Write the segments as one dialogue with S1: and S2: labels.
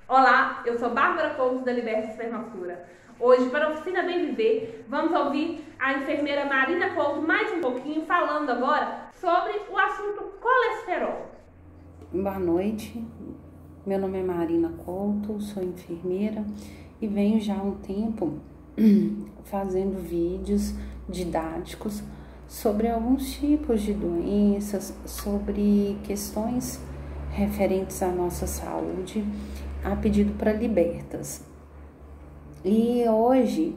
S1: Olá, eu sou Bárbara Couto da Liberta Espermacultura. Hoje, para a Oficina Bem Viver, vamos ouvir a enfermeira Marina Couto mais um pouquinho falando agora sobre o assunto colesterol.
S2: Boa noite, meu nome é Marina Couto, sou enfermeira e venho já há um tempo fazendo vídeos didáticos sobre alguns tipos de doenças, sobre questões referentes à nossa saúde, a pedido para Libertas. E hoje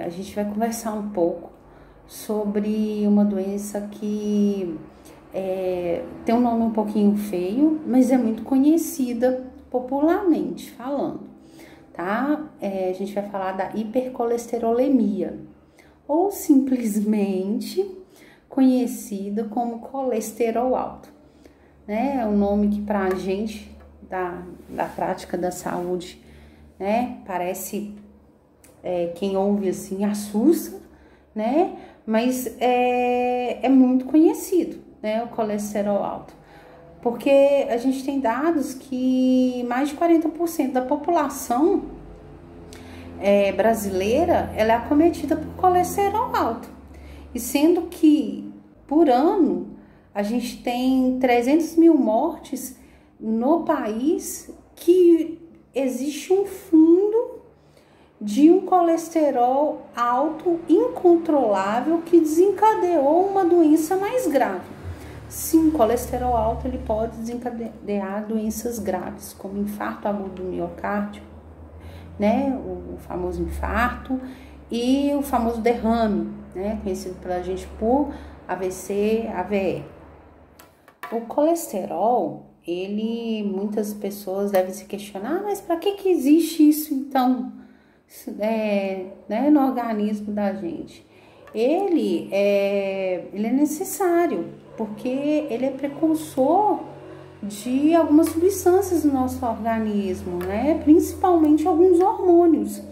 S2: a gente vai conversar um pouco sobre uma doença que tem um nome um pouquinho feio, mas é muito conhecida popularmente falando, tá? A gente vai falar da hipercolesterolemia, ou simplesmente conhecida como colesterol alto, né? É um nome que para a gente da prática da saúde, né? Parece, quem ouve assim assusta, né? Mas é muito conhecido, né? O colesterol alto, porque a gente tem dados que mais de 40% da população brasileira, ela é acometida por colesterol alto, e sendo que por ano a gente tem 300 mil mortes no país, que existe um fundo de um colesterol alto incontrolável que desencadeou uma doença mais grave. Sim, o colesterol alto ele pode desencadear doenças graves, como infarto agudo do miocárdio, né, o famoso infarto, e o famoso derrame, né, conhecido pela gente por AVC, AVE. O colesterol, muitas pessoas devem se questionar, mas para que existe isso então, né, no organismo da gente? Ele é necessário, porque ele é precursor de algumas substâncias do nosso organismo, né? Principalmente alguns hormônios.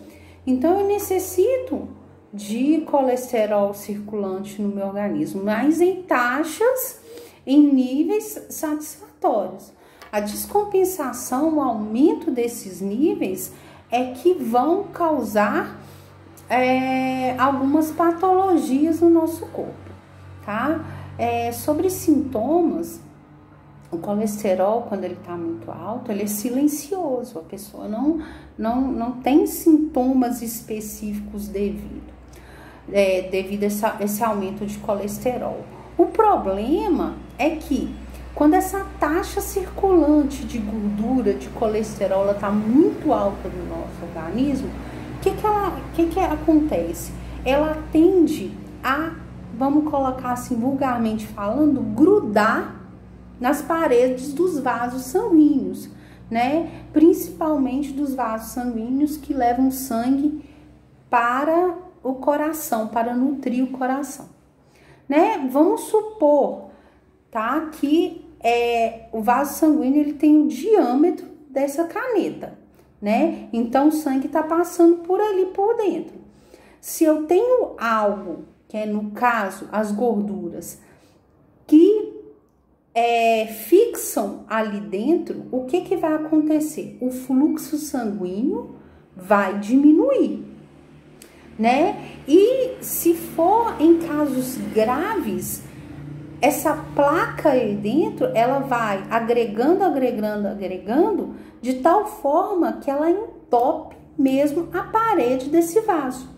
S2: Então, eu necessito de colesterol circulante no meu organismo, mas em taxas, em níveis satisfatórios. A descompensação, o aumento desses níveis é que vão causar algumas patologias no nosso corpo, tá? Sobre sintomas, o colesterol, quando ele tá muito alto, ele é silencioso, a pessoa não tem sintomas específicos devido a esse aumento de colesterol. O problema é que quando essa taxa circulante de gordura, de colesterol, ela tá muito alta no nosso organismo, o que acontece? Ela tende a, vamos colocar assim vulgarmente falando, grudar nas paredes dos vasos sanguíneos, né? Principalmente dos vasos sanguíneos que levam sangue para o coração, para nutrir o coração, né? Vamos supor, tá, que o vaso sanguíneo ele tem o diâmetro dessa caneta, né? Então o sangue tá passando por ali por dentro. Se eu tenho algo, que é no caso as gorduras, que fixam ali dentro, o que vai acontecer? O fluxo sanguíneo vai diminuir, né? E se for em casos graves, essa placa aí dentro, ela vai agregando, de tal forma que ela entope mesmo a parede desse vaso.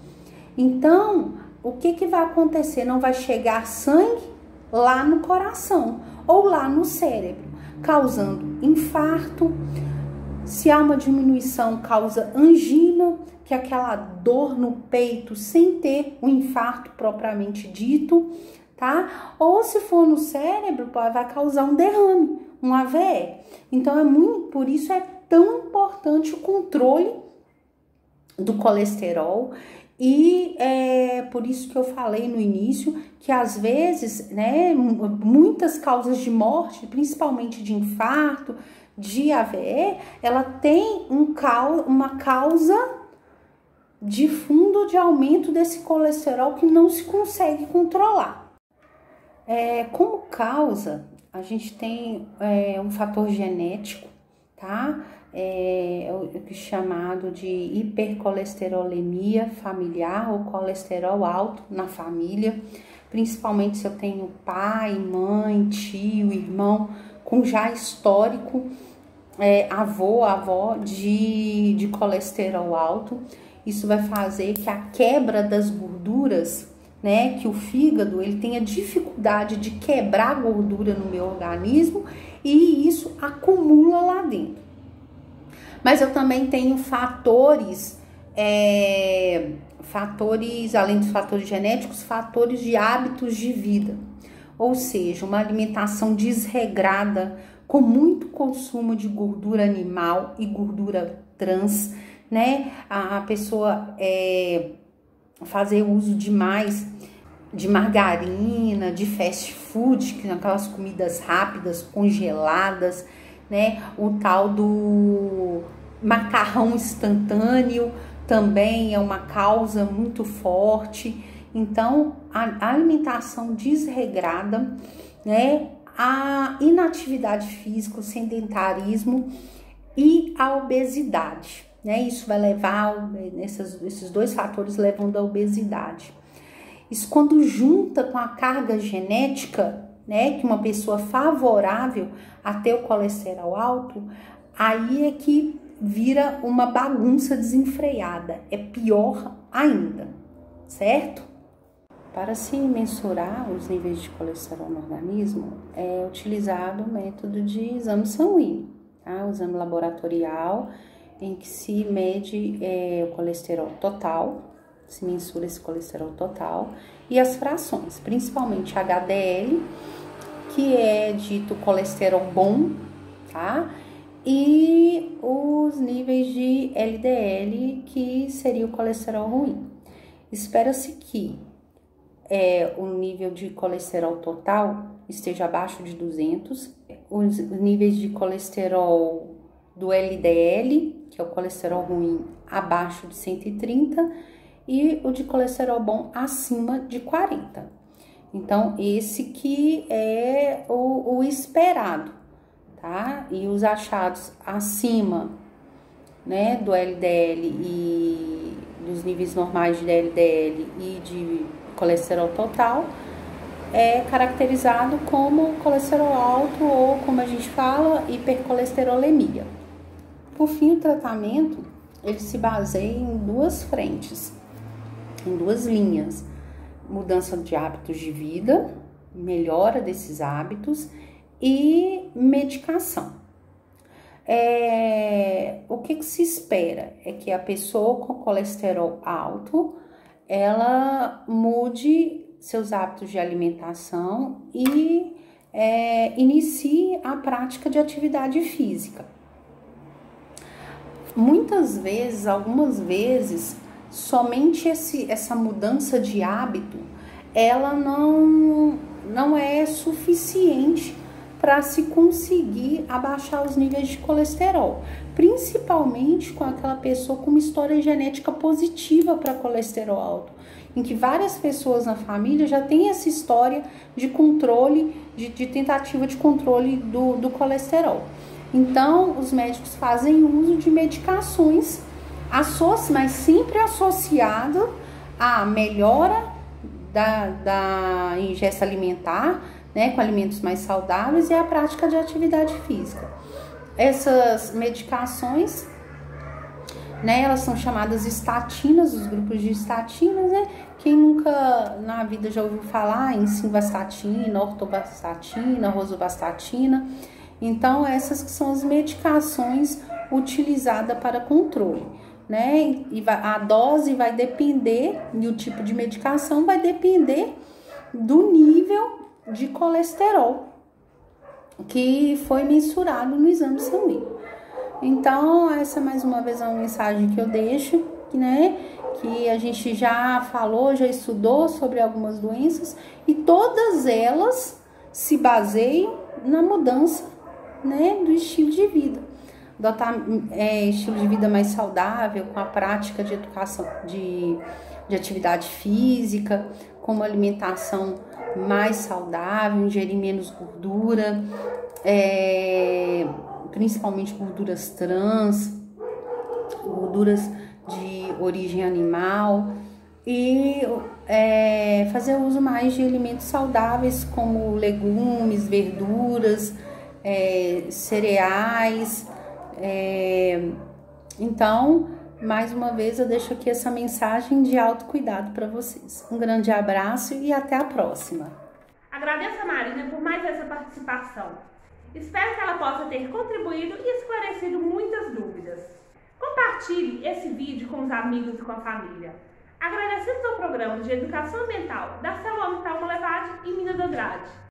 S2: Então, o que vai acontecer? Não vai chegar sangue lá no coração ou lá no cérebro, causando infarto. Se há uma diminuição, causa angina, que é aquela dor no peito sem ter um infarto propriamente dito, tá? Ou se for no cérebro, vai causar um derrame, um AVE. Então, por isso é tão importante o controle do colesterol. E por isso que eu falei no início que às vezes, né, muitas causas de morte, principalmente de infarto, de AVE, ela tem uma causa de fundo de aumento desse colesterol que não se consegue controlar. Como causa, a gente tem um fator genético, tá? É o chamado de hipercolesterolemia familiar ou colesterol alto na família, principalmente se eu tenho pai, mãe, tio, irmão com já histórico, avó de colesterol alto. Isso vai fazer que a quebra das gorduras, né, que o fígado ele tenha dificuldade de quebrar a gordura no meu organismo e isso acumula lá dentro. Mas eu também tenho fatores, além dos fatores genéticos, fatores de hábitos de vida. Ou seja, uma alimentação desregrada, com muito consumo de gordura animal e gordura trans, né? A pessoa fazer uso demais de margarina, de fast food, que são aquelas comidas rápidas, congeladas, né? O tal do macarrão instantâneo também é uma causa muito forte. Então, a alimentação desregrada, né? A inatividade física, o sedentarismo e a obesidade, né? Isso vai levar, esses dois fatores levam da obesidade. Isso quando junta com a carga genética, né, que uma pessoa favorável a ter o colesterol alto, aí é que vira uma bagunça desenfreada, é pior ainda, certo? Para se mensurar os níveis de colesterol no organismo, é utilizado o método de exame sanguíneo, tá? O exame laboratorial, em que se mede o colesterol total, se mensura esse colesterol total, e as frações, principalmente HDL, que é dito colesterol bom, tá? E os níveis de LDL, que seria o colesterol ruim. Espera-se que o nível de colesterol total esteja abaixo de 200, os níveis de colesterol do LDL, que é o colesterol ruim, abaixo de 130, e o de colesterol bom acima de 40. Então, esse que é o esperado, tá? E os achados acima, né, do LDL e dos níveis normais de LDL e de colesterol total é caracterizado como colesterol alto ou, como a gente fala, hipercolesterolemia. Por fim, o tratamento ele se baseia em duas frentes, em duas linhas: mudança de hábitos de vida, melhora desses hábitos e medicação. O que se espera é que a pessoa com colesterol alto ela mude seus hábitos de alimentação e inicie a prática de atividade física. Muitas vezes, algumas vezes, somente essa mudança de hábito, ela não é suficiente para se conseguir abaixar os níveis de colesterol, principalmente com aquela pessoa com uma história genética positiva para colesterol alto, em que várias pessoas na família já têm essa história de controle, de tentativa de controle do colesterol. Então, os médicos fazem uso de medicações, mas sempre associado à melhora da ingesta alimentar, né, com alimentos mais saudáveis, e a prática de atividade física. Essas medicações, né, elas são chamadas estatinas, os grupos de estatinas, né? Quem nunca na vida já ouviu falar em simvastatina, ortovastatina, rosuvastatina? Então, essas que são as medicações utilizadas para controle, né? E a dose vai depender, e o tipo de medicação vai depender do nível de colesterol que foi mensurado no exame sanguíneo. Então, essa mais uma vez é uma mensagem que eu deixo, né? Que a gente já falou, já estudou sobre algumas doenças e todas elas se baseiam na mudança, né, do estilo de vida. Adotar estilo de vida mais saudável, com a prática de educação, de atividade física, com uma alimentação mais saudável, ingerir menos gordura, principalmente gorduras trans, gorduras de origem animal, e fazer uso mais de alimentos saudáveis como legumes, verduras, cereais. Então, mais uma vez eu deixo aqui essa mensagem de autocuidado para vocês. Um grande abraço e até a próxima.
S1: Agradeço a Marina por mais essa participação. Espero que ela possa ter contribuído e esclarecido muitas dúvidas. Compartilhe esse vídeo com os amigos e com a família. Agradecemos ao Programa de Educação Ambiental da Célula Ambiental Molevade e Minas Andrade.